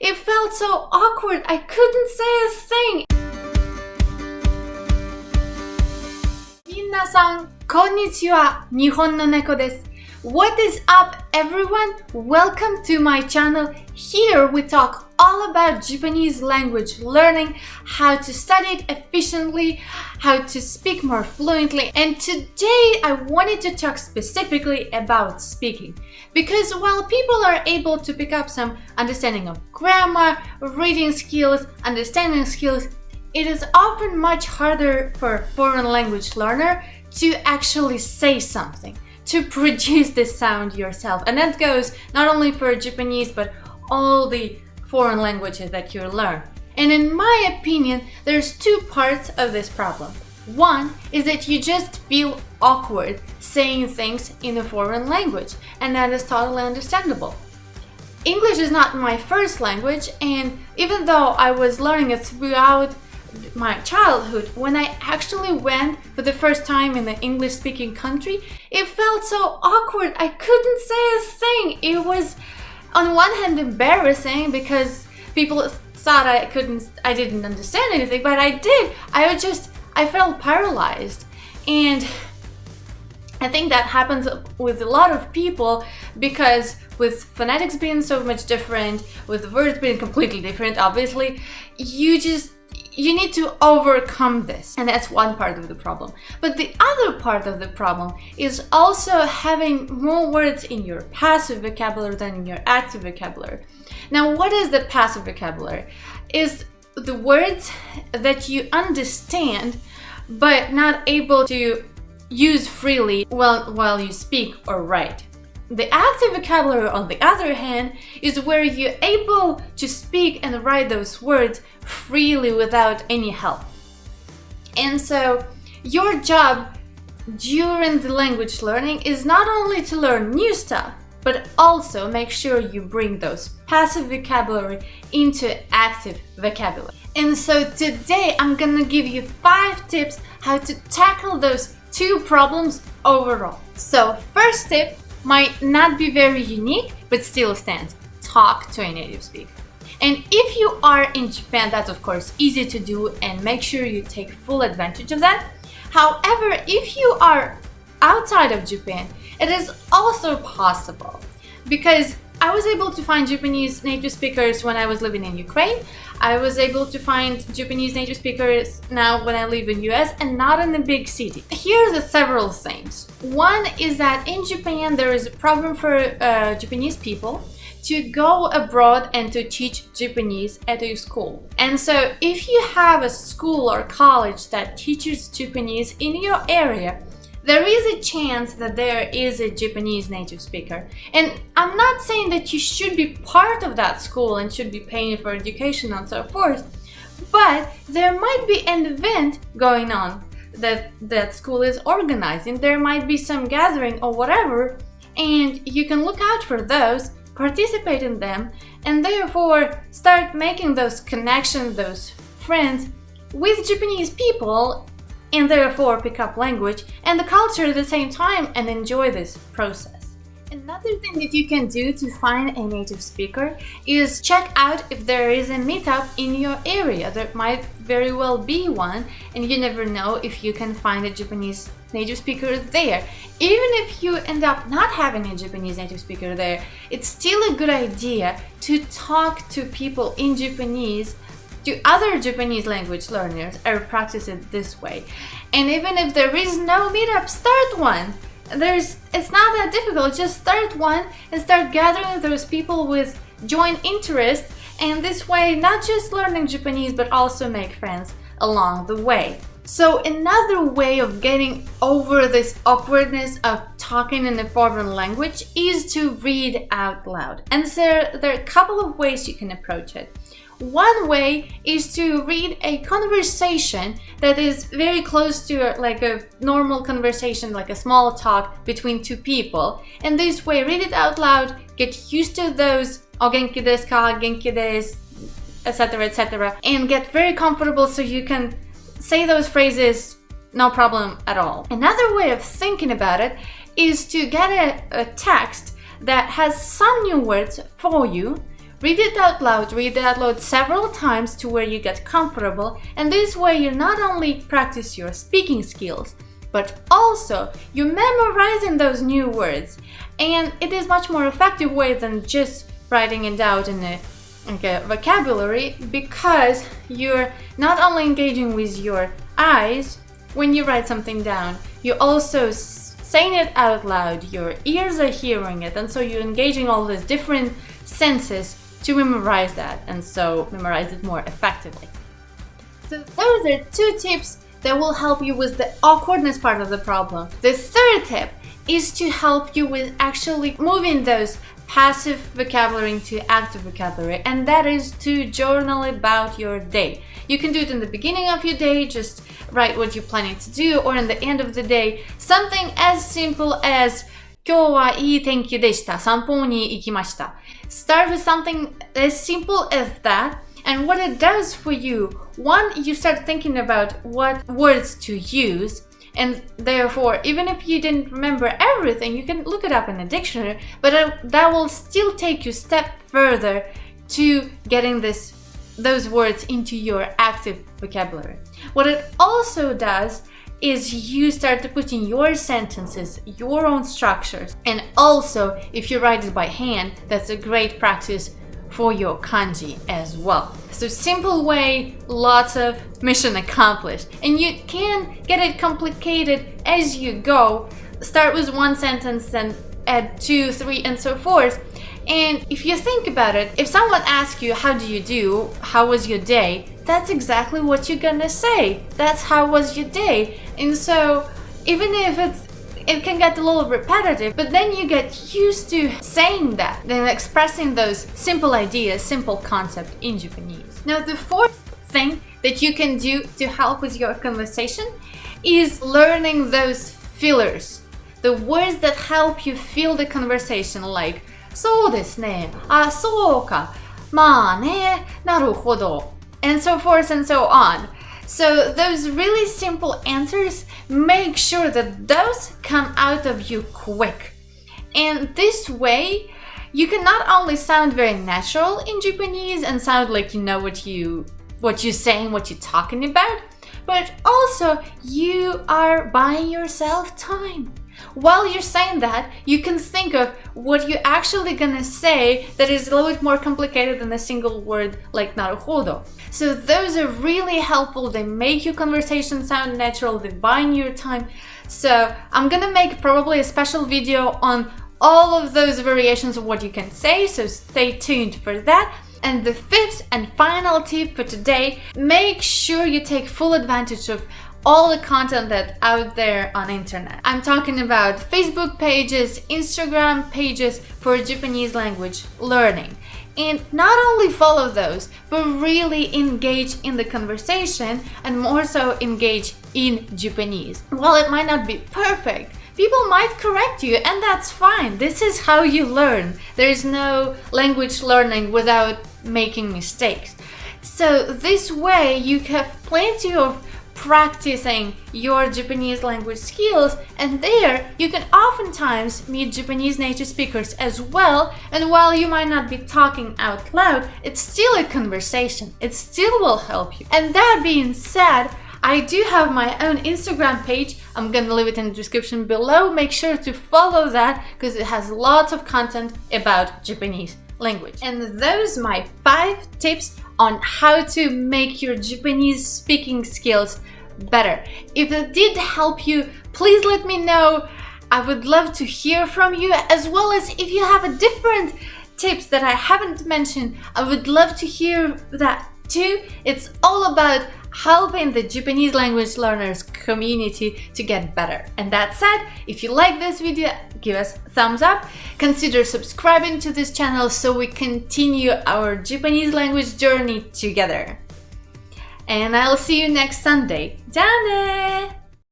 It felt so awkward, I couldn't say a thing. 皆さん、こんにちは。日本の猫です。What is up, everyone? Welcome to my channel. Here we talk all about Japanese language learning, how to study it efficiently, how to speak more fluently. And today I wanted to talk specifically about speaking. Because while people are able to pick up some understanding of grammar, reading skills, understanding skills, it is often much harder for a foreign language learner to actually say something, to produce the sound yourself. And that goes not only for Japanese, but all the foreign languages that you learn. And in my opinion, there's two parts of this problem. One is that you just feel awkward saying things in a foreign language, and that is totally understandable. English is not my first language, and even though I was learning it throughout my childhood, when I actually went for the first time in an English-speaking country, it felt so awkward. I couldn't say a thing. It was, on one hand, embarrassing because people thought I didn't understand anything, but I did. I felt paralyzed, and I think that happens with a lot of people because with phonetics being so much different, with words being completely different, obviously, you need to overcome this, and that's one part of the problem. But the other part of the problem is also having more words in your passive vocabulary than in your active vocabulary. Now, what is the passive vocabulary? Is the words that you understand but not able to use freely while you speak or write. The active vocabulary, on the other hand, is where you're able to speak and write those words freely without any help. And so your job during the language learning is not only to learn new stuff, but also make sure you bring those passive vocabulary into active vocabulary. And so today I'm gonna give you 5 tips how to tackle those two problems overall. So first tip might not be very unique, but still stands. Talk to a native speaker. And if you are in Japan, that's of course easy to do, and make sure you take full advantage of that. However, if you are outside of Japan, it is also possible, because I was able to find Japanese native speakers when I was living in Ukraine. I was able to find Japanese native speakers now when I live in US, and not in a big city. Here's the several things. One is that in Japan there is a problem for Japanese people to go abroad and to teach Japanese at a school. And so if you have a school or college that teaches Japanese in your area, there is a chance that there is a Japanese native speaker. And I'm not saying that you should be part of that school and should be paying for education and so forth, but there might be an event going on that school is organizing. There might be some gathering or whatever, and you can look out for those, participate in them, and therefore start making those connections, those friends with Japanese people, and therefore pick up language and the culture at the same time and enjoy this process. Another thing that you can do to find a native speaker is check out if there is a meetup in your area. There might very well be one, and you never know if you can find a Japanese native speaker there. Even if you end up not having a Japanese native speaker there, it's still a good idea to talk to people in Japanese, to other Japanese language learners, or practice it this way. And even if there is no meetup, start one. It's not that difficult. Just start one and start gathering those people with joint interests, and this way not just learning Japanese but also make friends along the way. So another way of getting over this awkwardness of talking in a foreign language is to read out loud. And so there are a couple of ways you can approach it. One way is to read a conversation that is very close to like a normal conversation, like a small talk between two people. And this way, read it out loud, get used to those "o genki desu ka," "genki desu," etc., and get very comfortable so you can say those phrases no problem at all. Another way of thinking about it is to get a text that has some new words for you, read it out loud several times to where you get comfortable, and this way you not only practice your speaking skills, but also you're memorizing those new words. And it is much more effective way than just writing it out in a vocabulary, because you're not only engaging with your eyes when you write something down, you're also saying it out loud, your ears are hearing it, and so you're engaging all these different senses to memorize that, and so memorize it more effectively. So those are 2 tips that will help you with the awkwardness part of the problem. The third tip is to help you with actually moving those passive vocabulary into active vocabulary, and that is to journal about your day. You can do it in the beginning of your day, just write what you're planning to do, or in the end of the day, something as simple as 今日はいい天気でした。散歩に行きました。Start with something as simple as that, and what it does for you, one, you start thinking about what words to use, and therefore, even if you didn't remember everything, you can look it up in a dictionary, but that will still take you a step further to getting those words into your active vocabulary. What it also does is you start to put in your sentences, your own structures, and also if you write it by hand, that's a great practice for your kanji as well. So simple way, lots of mission accomplished. And you can get it complicated as you go. Start with 1 sentence, then add 2, 3, and so forth. And if you think about it, if someone asks you, how do you do? How was your day? That's exactly what you're gonna say. That's how was your day. And so even if it can get a little repetitive, but then you get used to saying that, then expressing those simple ideas, simple concepts in Japanese. Now, the 4th thing that you can do to help with your conversation is learning those fillers, the words that help you fill the conversation, like そうですね、あ、そうか、まあね、なるほど, and so forth and so on. So those really simple answers, make sure that those come out of you quick. And this way, you can not only sound very natural in Japanese and sound like you know what you're saying, what you're talking about, but also you are buying yourself time. While you're saying that, you can think of what you're actually gonna say that is a little bit more complicated than a single word like naruhodo. So those are really helpful. They make your conversation sound natural. They're buying your time. So I'm gonna make probably a special video on all of those variations of what you can say, so stay tuned for that. And the 5th and final tip for today, make sure you take full advantage of all the content that's out there on internet. I'm talking about Facebook pages, Instagram pages for Japanese language learning. And not only follow those, but really engage in the conversation, and more so engage in Japanese. While it might not be perfect, people might correct you, and that's fine. This is how you learn. There is no language learning without making mistakes. So this way you have plenty of practicing your Japanese language skills, and there you can oftentimes meet Japanese native speakers as well, and while you might not be talking out loud, it's still a conversation. It still will help you. And that being said, I do have my own Instagram page. I'm gonna leave it in the description below. Make sure to follow that because it has lots of content about Japanese language. And those are my 5 tips on how to make your Japanese speaking skills better. If it did help you, please let me know. I would love to hear from you, as well as if you have a different tips that I haven't mentioned, I would love to hear that too. It's all about helping the Japanese language learners community to get better. And that said, if you like this video, give us a thumbs up. Consider subscribing to this channel so we continue our Japanese language journey together. And I'll see you next Sunday. じゃあね!